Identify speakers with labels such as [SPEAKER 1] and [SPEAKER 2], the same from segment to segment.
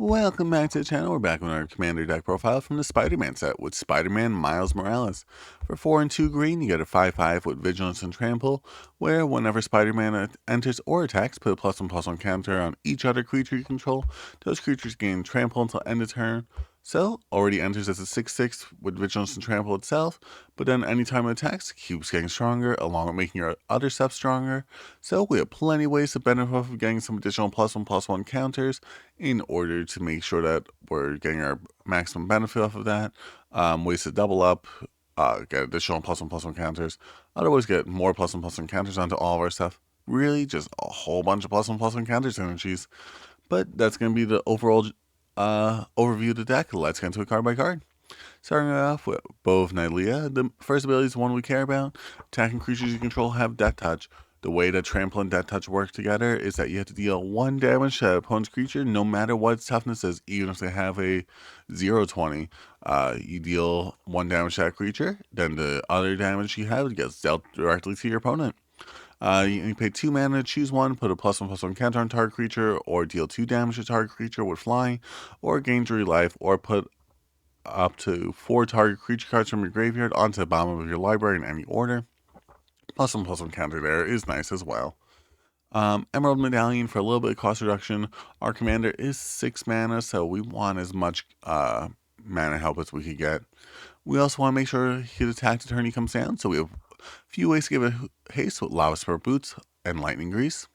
[SPEAKER 1] Welcome back to the channel. We're back with our commander deck profile from the Spider-Man set with Spider-Man Miles Morales. For 4 and 2 green, you get a 5/5 with Vigilance and Trample, where whenever Spider-Man enters or attacks, put a +1/+1 counter on each other creature you control. Those creatures gain Trample until end of turn. So, already enters as a 6/6 with Vigilance and Trample itself, but then anytime it attacks, keeps getting stronger, along with making your other stuff stronger. So, we have plenty of ways to benefit from getting some additional +1/+1 counters in order to make sure that we're getting our maximum benefit off of that. Ways to double up, get additional +1/+1 counters. Otherwise, get more +1/+1 counters onto all of our stuff. Really, just a whole bunch of +1/+1 counter synergies. But that's going to be the overall overview of the deck. Let's get into it card by card. Starting off with Bow of Nylea, the first ability is the one we care about. Attacking creatures you control have Death Touch. The way that Trample and Death Touch work together is that you have to deal 1 damage to opponent's creature, no matter what its toughness is, even if they have a 0/20. You deal 1 damage to that creature, then the other damage you have gets dealt directly to your opponent. You pay 2 mana to choose one, put a +1/+1 counter on target creature, or deal 2 damage to target creature with flying, or gain 3 life, or put up to 4 target creature cards from your graveyard onto the bottom of your library in any order. +1/+1 counter there is nice as well. Emerald Medallion for a little bit of cost reduction. Our commander is 6 mana, so we want as much mana help as we could get. We also want to make sure he attacks the turn he comes down, so we have a few ways to give it haste with Lava Spur Boots and Lightning Grease.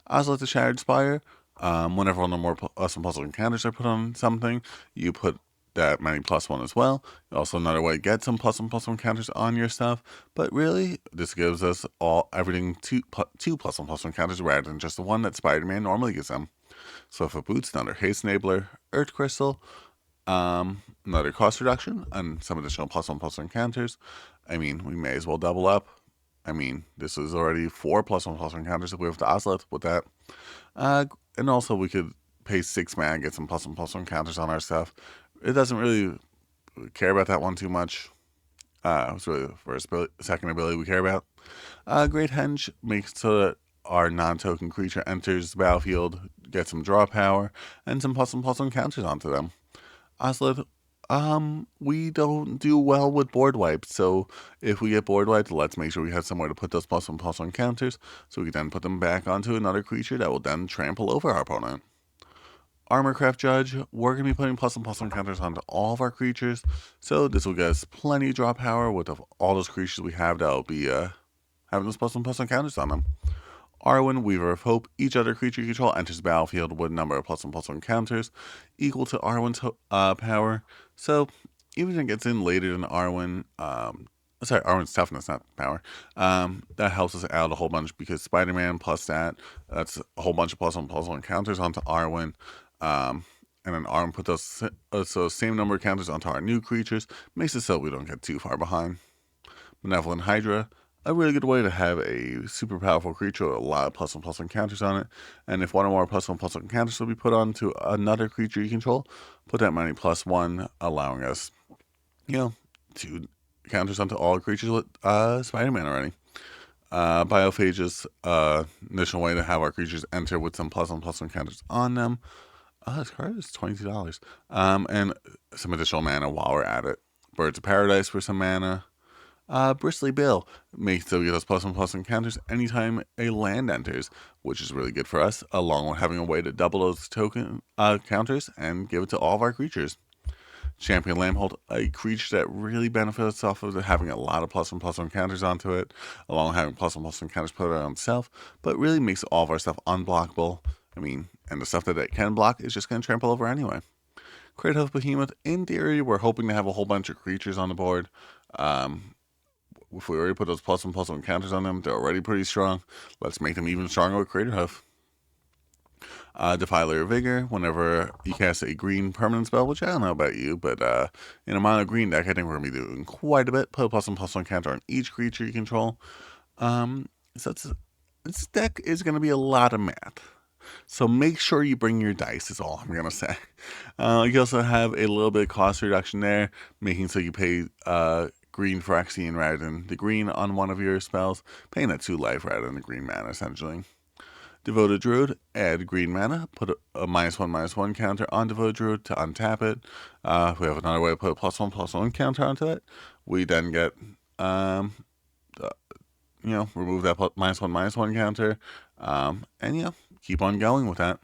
[SPEAKER 1] Ozlet the Shattered Spire. Whenever one or more +1/+1 counters are put on something, you put that many +1 as well. Also, another way to get some +1/+1 counters on your stuff. But really, this gives us everything two +1/+1 counters rather than just the one that Spider-Man normally gives them. So for boots, another haste enabler, Earth Crystal, another cost reduction, and some additional +1/+1 counters. I mean, we may as well double up. I mean, this is already 4 +1/+1 counters if we have the Ozlet with that. And also, we could pay 6 mana and get some +1/+1 counters on our stuff. It doesn't really care about that one too much. It's really the second ability we care about. Great Henge makes so that our non-token creature enters the battlefield, gets some draw power, and some +1/+1 counters onto them. Ozlet, we don't do well with board wipes, so if we get board wiped, let's make sure we have somewhere to put those +1/+1 counters, so we can then put them back onto another creature that will then trample over our opponent. Armorcraft Judge, we're going to be putting +1/+1 counters onto all of our creatures, so this will get us plenty of draw power with all those creatures we have that will be having those +1/+1 counters on them. Arwen, Weaver of Hope, each other creature you control enters the battlefield with a number of +1/+1 counters equal to Arwen's power. So even if it gets in later than Arwen, Arwen's toughness, not power, that helps us out a whole bunch because Spider-Man plus that's a whole bunch of +1/+1 counters onto Arwen. And then Arwen put those so same number of counters onto our new creatures, makes it so we don't get too far behind. Benevolent Hydra, a really good way to have a super powerful creature with a lot of +1/+1 counters on it. And if one or more +1/+1 counters will be put onto another creature you control, put that many +1, allowing us, 2 counters onto all creatures with Spider-Man already. Biophage's additional way to have our creatures enter with some +1/+1 counters on them. This card is $22. And some additional mana while we're at it. Birds of Paradise for some mana. Bristly Bill makes so we get us +1/+1 counters anytime a land enters, which is really good for us, along with having a way to double those token counters and give it to all of our creatures. Champion Lambhold, a creature that really benefits off of having a lot of +1/+1 counters onto it, along with having +1/+1 counters put on itself, but really makes all of our stuff unblockable. I mean, and the stuff that it can block is just going to trample over anyway. Kratos Behemoth, in theory, we're hoping to have a whole bunch of creatures on the board. If we already put those +1/+1 counters on them, they're already pretty strong. Let's make them even stronger with Craterhoof. Defiler of Vigor, whenever you cast a green permanent spell, which I don't know about you, but in a mono green deck, I think we're going to be doing quite a bit. Put a +1/+1 counter on each creature you control. So this deck is going to be a lot of math. So make sure you bring your dice is all I'm going to say. You also have a little bit of cost reduction there, making so you pay green for Phyrexian rather than the green on one of your spells, paying that 2 life rather than the green mana, essentially. Devoted Druid, add green mana, put a -1/-1 counter on Devoted Druid to untap it. If we have another way to put a +1/+1 counter onto it, we then get, remove that -1/-1 counter, and keep on going with that.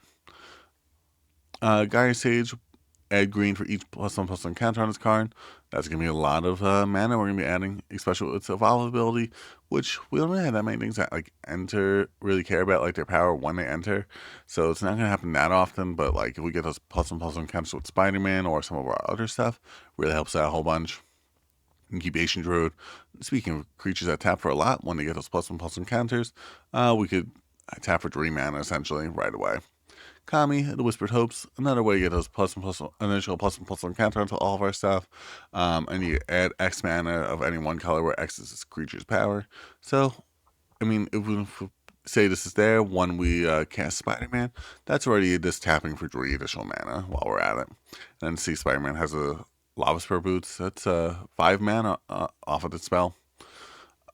[SPEAKER 1] Gaia Sage, add green for each +1/+1 counter on this card. That's going to be a lot of mana we're going to be adding, especially with its evolve ability, which we don't really have that many things that really care about their power when they enter. So it's not going to happen that often, but if we get those +1/+1 counters with Spider-Man or some of our other stuff, really helps out a whole bunch. Incubation Druid. Speaking of creatures that tap for a lot, when they get those +1/+1 counters, we could tap for 3 mana essentially right away. Kami, the Whispered Hopes, another way to get those initial +1/+1 counter onto all of our stuff. And you add X mana of any one color where X is this creature's power. So, if we say this is there when we cast Spider-Man, that's already this tapping for 3 additional mana while we're at it. And then see Spider-Man has a Lava Spur Boots, that's 5 mana off of the spell.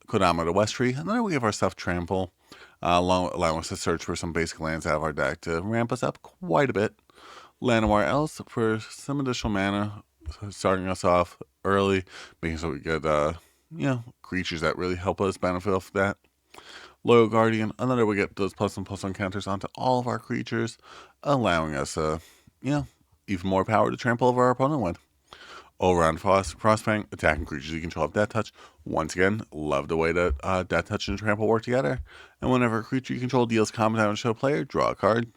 [SPEAKER 1] Kodama the West Tree, and then we have our stuff Trample, allowing us to search for some basic lands out of our deck to ramp us up quite a bit. Llanowar Elves for some additional mana, starting us off early, making sure we get creatures that really help us benefit off that. Loyal Guardian, another we get those +1/+1 counters onto all of our creatures, allowing us even more power to trample over our opponent with. All-around Frostfang, attacking creatures you control have Death Touch. Once again, love the way that Death Touch and Trample work together. And whenever a creature you control deals combat damage to a player, draw a card.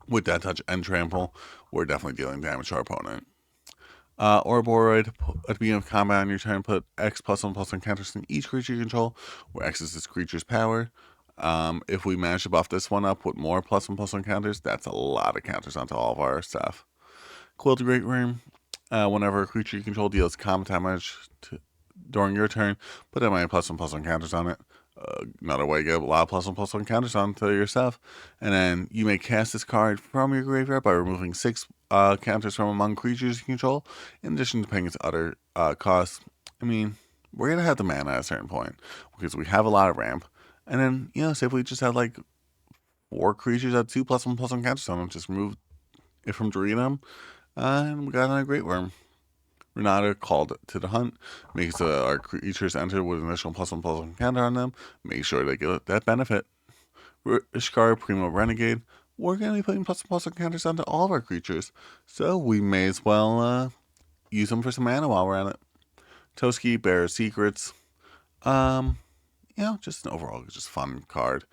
[SPEAKER 1] With Death Touch and Trample, we're definitely dealing damage to our opponent. Ouroboros, at the beginning of combat on your turn, put X +1/+1 counters on each creature you control, where X is this creature's power. If we manage to buff this one up with more +1/+1 counters, that's a lot of counters onto all of our stuff. Quilted Great Worm, whenever a creature you control deals combat damage during your turn, put that many +1/+1 counters on it. Another way to get a lot of +1/+1 counters onto your stuff. And then you may cast this card from your graveyard by removing 6 counters from among creatures you control, in addition to paying its other costs. We're going to have the mana at a certain point, because we have a lot of ramp. And then, say if we just had 4 creatures at 2 +1/+1 counters on them, just remove it from Dream, and we got another Great Worm. Renata called to the hunt, makes our creatures enter with an initial +1/+1 counter on them, make sure they get that benefit. Ishkar Primo Renegade, we're going to be putting +1/+1 counters onto all of our creatures, so we may as well use them for some mana while we're at it. Toski, Bearer of Secrets, just an overall just fun card.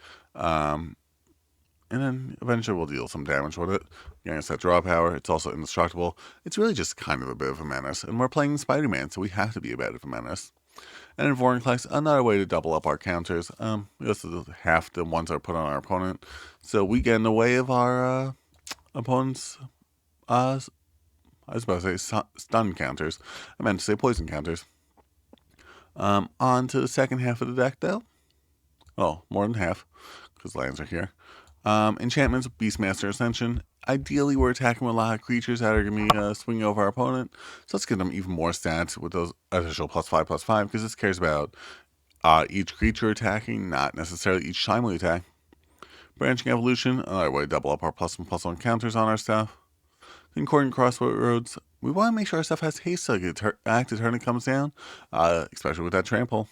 [SPEAKER 1] And then eventually we'll deal some damage with it. Again, it's that draw power. It's also indestructible. It's really just kind of a bit of a menace. And we're playing Spider-Man, so we have to be a bit of a menace. And in Vorinclex, another way to double up our counters. This is half the ones that are put on our opponent. So we get in the way of our opponent's, I was about to say stun counters. I meant to say poison counters. On to the second half of the deck, though. Oh, more than half, because lands are here. Enchantments, Beastmaster Ascension. Ideally, we're attacking with a lot of creatures that are going to be swinging over our opponent. So let's give them even more stats with those additional +5/+5, because this cares about each creature attacking, not necessarily each time we attack. Branching Evolution, another way to double up our +1/+1 counters on our stuff. Concordant Crossroads, we want to make sure our stuff has haste so it act the turn it comes down, especially with that Trample.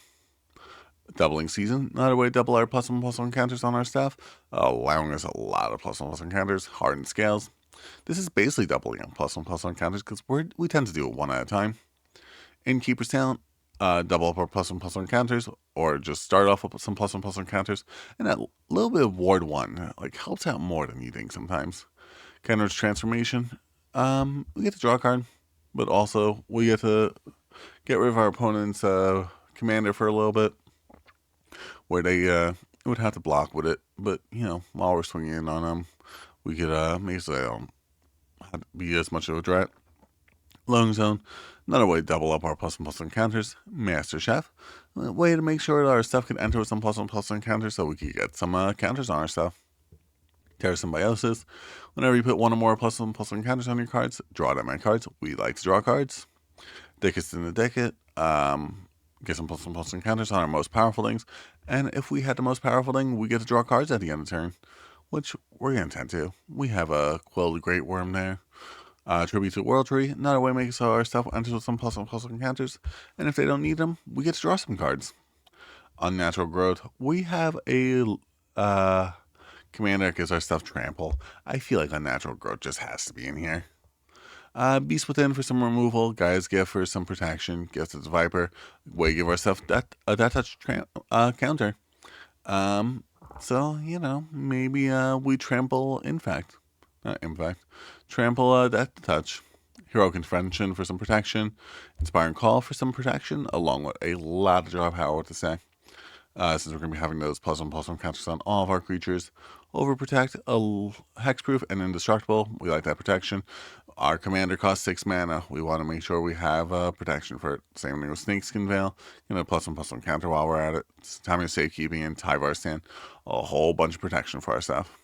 [SPEAKER 1] Doubling Season, another way to double our +1/+1 counters on our stuff, allowing us a lot of +1/+1 counters, hardened scales. This is basically doubling up +1/+1 counters because we tend to do it one at a time. Innkeeper's Talent, double up our +1/+1 counters, or just start off with some +1/+1 counters, and that little bit of Ward 1 helps out more than you think sometimes. Kenrich's Transformation, we get to draw a card, but also we get to get rid of our opponent's commander for a little bit, where they would have to block with it. But, while we're swinging in on them, we could make sure they don't be as much of a threat. Loading Zone, another way to double up our +1/+1 counters. Master Chef, a way to make sure that our stuff can enter with some +1/+1 counters so we can get some counters on our stuff. Terra Symbiosis, whenever you put one or more +1/+1 counters on your cards, draw that many cards. We like to draw cards. Thickest in the Decade, get some +1/+1 counters on our most powerful things, and if we had the most powerful thing, we get to draw cards at the end of the turn. which we're going to tend to. We have a Quilled Great Worm there. Tribute to the World Tree. Not a way makes our stuff enters with some plus encounters, and if they don't need them, we get to draw some cards. Unnatural Growth. We have a commander that gives our stuff trample. I feel like Unnatural Growth just has to be in here. Beast Within for some removal. Gaia's Gift for some protection. Gift of the Viper. Way to give our stuff that touch counter. So, maybe we trample Infect. Not Infect. Trample Death Touch. Heroic Intervention for some protection. Inspiring Call for some protection, along with a lot of draw power with the sack. Since we're going to be having those +1/+1 counters on all of our creatures. Overprotect, hexproof, and indestructible. We like that protection. Our commander costs 6 mana. We want to make sure we have protection for it. Same thing with Snakeskin Veil. +1/+1 counter while we're at it. Timing of Safekeeping and Tyvar Stand. A whole bunch of protection for our stuff.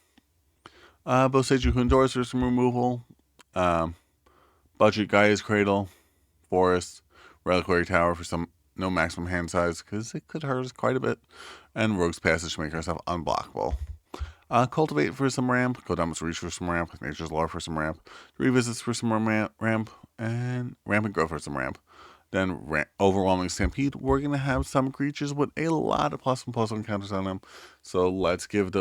[SPEAKER 1] Both Sage and Doors for some removal. Budget Gaia's Cradle. Forest. Reliquary Tower for some no maximum hand size because it could hurt us quite a bit. And Rogue's Passage to make ourselves unblockable. Cultivate for some ramp. Kodama's Reach for some ramp. Nature's Lore for some ramp. Revisits for some ramp. And Rampant Growth for some ramp. Then Overwhelming Stampede. We're going to have some creatures with a lot of +1/+1 counters on them. So let's give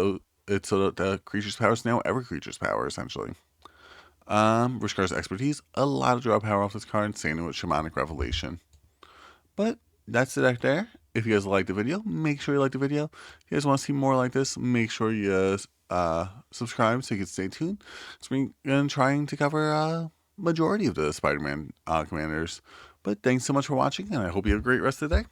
[SPEAKER 1] it so that the creature's power is now every creature's power, essentially. Rishkar's Expertise. A lot of draw power off this card. Same with Shamanic Revelation. But that's it right there. If you guys liked the video, make sure you like the video. If you guys want to see more like this, make sure you subscribe so you can stay tuned. So we're going to trying to cover a majority of the Spider-Man commanders. But thanks so much for watching, and I hope you have a great rest of the day.